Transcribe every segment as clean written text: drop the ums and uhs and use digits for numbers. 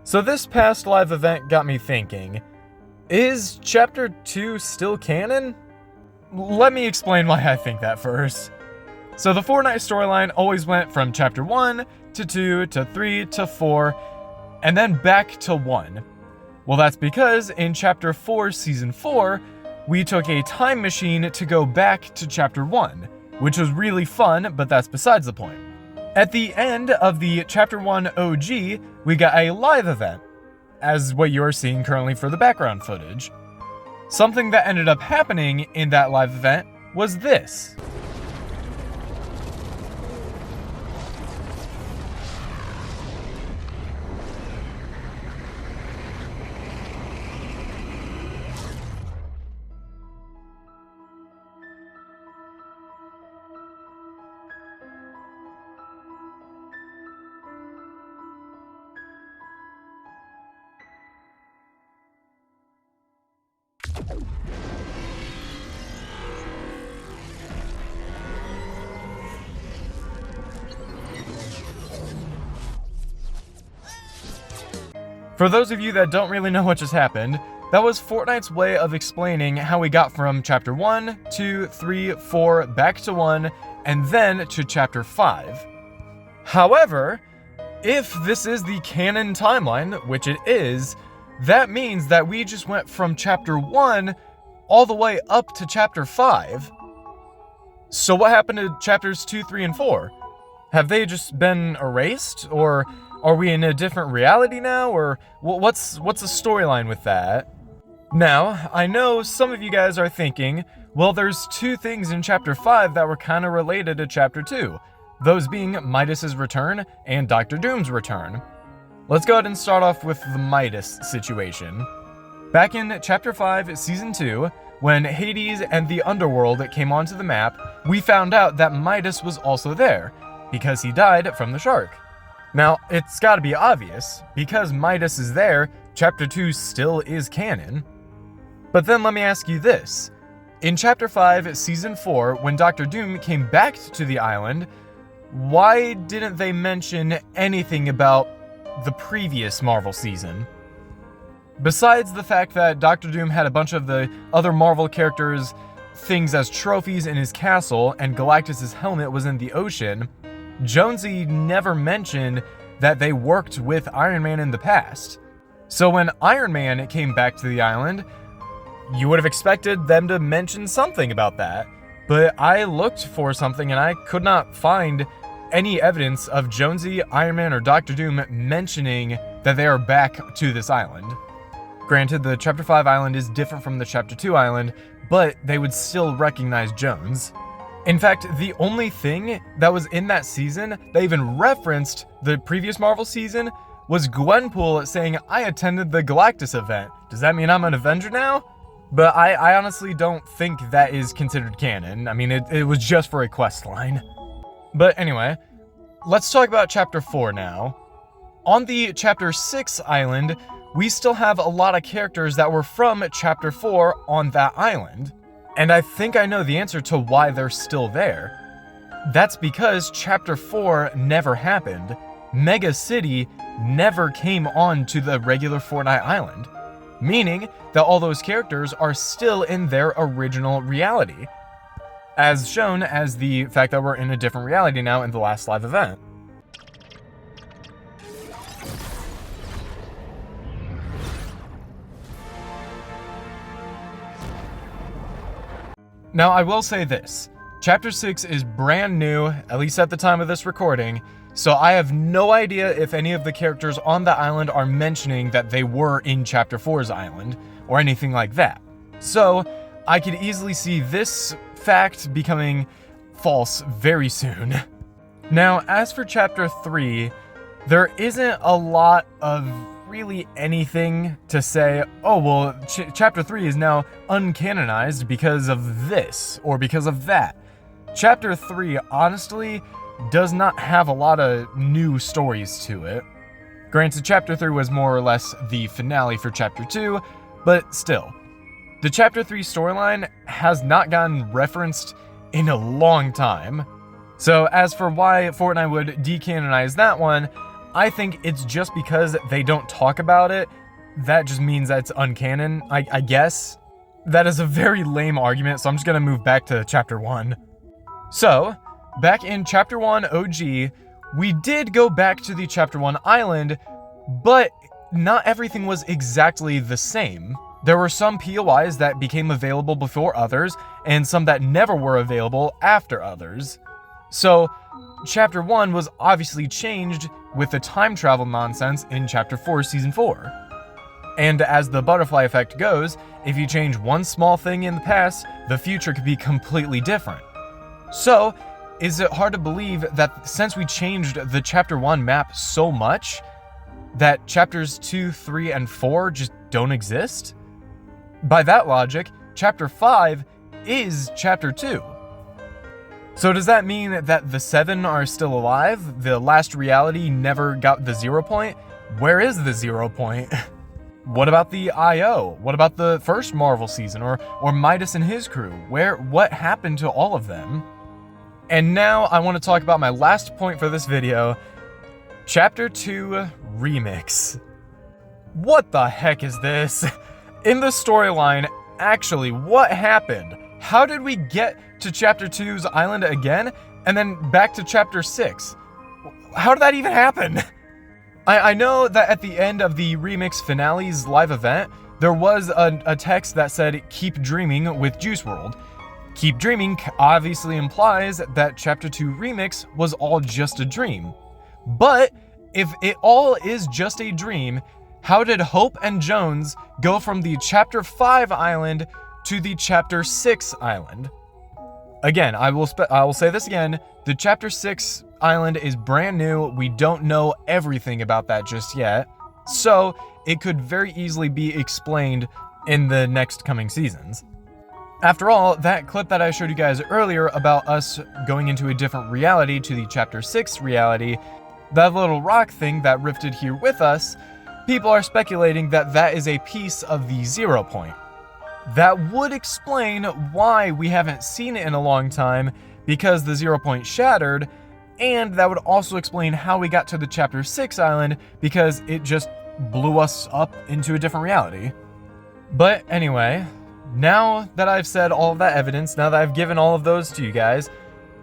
So this past live event got me thinking, is Chapter 2 still canon? Let me explain why I think that first. So the Fortnite storyline always went from Chapter 1 to 2 to 3 to 4, and then back to 1. Well, that's because in Chapter 4, Season 4, we took a time machine to go back to Chapter 1, which was really fun, but that's besides the point. At the end of the Chapter 1 OG, we got a live event, as what you are seeing currently for the background footage. Something that ended up happening in that live event was this. For those of you that don't really know what just happened, that was Fortnite's way of explaining how we got from Chapter 1, 2, 3, 4, back to 1, and then to Chapter 5. However, if this is the canon timeline, which it is, that means that we just went from Chapter 1 all the way up to Chapter 5. So what happened to Chapters 2, 3, and 4? Have they just been erased? Or are we in a different reality now? Or what's the storyline with that? Now, I know some of you guys are thinking, well, there's two things in Chapter 5 that were kind of related to Chapter 2. Those being Midas's return and Dr. Doom's return. Let's go ahead and start off with the Midas situation. Back in Chapter 5, Season 2, when Hades and the Underworld came onto the map, we found out that Midas was also there, because he died from the shark. Now, it's gotta be obvious, because Midas is there, Chapter 2 still is canon. But then let me ask you this. In Chapter 5, Season 4, when Dr. Doom came back to the island, why didn't they mention anything about the previous Marvel season? Besides the fact that Dr. Doom had a bunch of the other Marvel characters' things as trophies in his castle, and Galactus' helmet was in the ocean, Jonesy never mentioned that they worked with Iron Man in the past. So when Iron Man came back to the island, you would have expected them to mention something about that. But I looked for something and I could not find any evidence of Jonesy, Iron Man, or Dr. Doom mentioning that they are back to this island. Granted, the Chapter 5 island is different from the Chapter 2 island, but they would still recognize Jones. In fact, the only thing that was in that season that even referenced the previous Marvel season was Gwenpool saying, "I attended the Galactus event. Does that mean I'm an Avenger now?" But I honestly don't think that is considered canon. I mean, it was just for a quest line. But anyway, let's talk about Chapter 4 now. On the Chapter 6 island, we still have a lot of characters that were from Chapter 4 on that island. And I think I know the answer to why they're still there. That's because Chapter 4 never happened. Mega City never came on to the regular Fortnite island, meaning that all those characters are still in their original reality, as shown as the fact that we're in a different reality now in the last live event. Now, I will say this. Chapter 6 is brand new, at least at the time of this recording, so I have no idea if any of the characters on the island are mentioning that they were in Chapter 4's island, or anything like that. So, I could easily see this fact becoming false very soon. Now, as for Chapter 3, there isn't a lot of really anything to say, oh, well, Chapter 3 is now uncanonized because of this, or because of that. Chapter 3, honestly, does not have a lot of new stories to it. Granted, Chapter 3 was more or less the finale for Chapter 2, but still. The Chapter 3 storyline has not gotten referenced in a long time. So as for why Fortnite would decanonize that one, I think it's just because they don't talk about it, that just means that it's uncanon, I guess. That is a very lame argument, so I'm just gonna move back to chapter 1. So, back in chapter 1 OG, we did go back to the chapter 1 island, but not everything was exactly the same. There were some POIs that became available before others, and some that never were available after others. So, chapter 1 was obviously changed with the time travel nonsense in chapter 4, season 4. And as the butterfly effect goes, if you change one small thing in the past, the future could be completely different. So, is it hard to believe that since we changed the chapter 1 map so much, that chapters 2, 3, and 4 just don't exist? By that logic, chapter 5 is chapter 2. So does that mean that the 7 are still alive? The last reality never got the 0 point? Where is the 0 point? What about the IO? What about the first Marvel season? Or Midas and his crew? What happened to all of them? And now I want to talk about my last point for this video. Chapter 2 Remix. What the heck is this? In the storyline, actually, what happened? How did we get to chapter 2's island again, and then back to chapter 6? How did that even happen? I know that at the end of the Remix Finale's live event, there was a text that said, "Keep dreaming with Juice WRLD." Keep dreaming obviously implies that chapter 2 Remix was all just a dream. But if it all is just a dream, how did Hope and Jones go from the chapter 5 island to the chapter 6 island? Again, I will say this again, the chapter 6 island is brand new, we don't know everything about that just yet, so it could very easily be explained in the next coming seasons. After all, that clip that I showed you guys earlier about us going into a different reality to the chapter 6 reality, that little rock thing that rifted here with us, people are speculating that that is a piece of the 0 point. That would explain why we haven't seen it in a long time, because the 0 point shattered, and that would also explain how we got to the chapter 6 island, because it just blew us up into a different reality. But anyway, now that I've said all of that evidence, now that I've given all of those to you guys,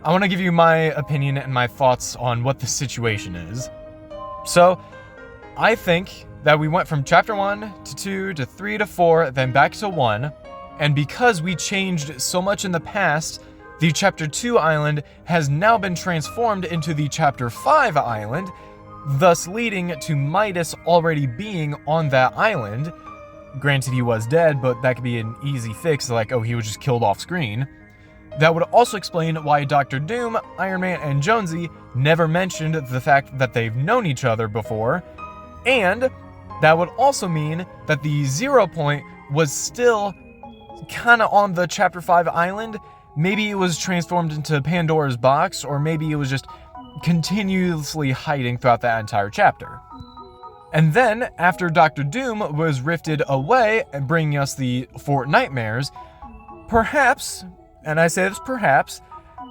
I want to give you my opinion and my thoughts on what the situation is. So, I think that we went from chapter 1 to 2 to 3 to 4, then back to 1, and because we changed so much in the past, the chapter 2 island has now been transformed into the chapter 5 island, thus leading to Midas already being on that island. Granted, he was dead, but that could be an easy fix, like, oh, he was just killed off screen. That would also explain why Dr. Doom, Iron Man, and Jonesy never mentioned the fact that they've known each other before, and that would also mean that the 0 point was still kind of on the chapter 5 island. Maybe it was transformed into Pandora's box, or maybe it was just continuously hiding throughout that entire chapter. And then, after Dr. Doom was rifted away and bringing us the 4 nightmares, perhaps, and I say this perhaps,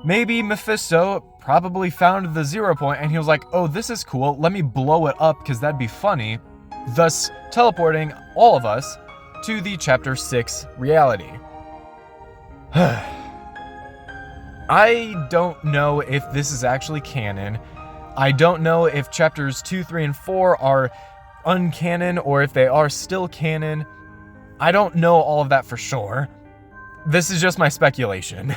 maybe Mephisto probably found the 0 point and he was like, oh, this is cool, let me blow it up because that'd be funny, thus teleporting all of us to the chapter 6 reality. I don't know if this is actually canon. I don't know if chapters 2, 3, and 4 are uncanon or if they are still canon. I don't know all of that for sure. This is just my speculation.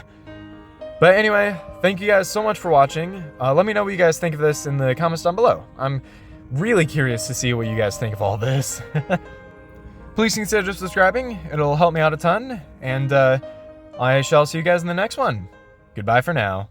But anyway, thank you guys so much for watching. Let me know what you guys think of this in the comments down below. I'm really curious to see what you guys think of all this. Please consider subscribing. It'll help me out a ton. And I shall see you guys in the next one. Goodbye for now.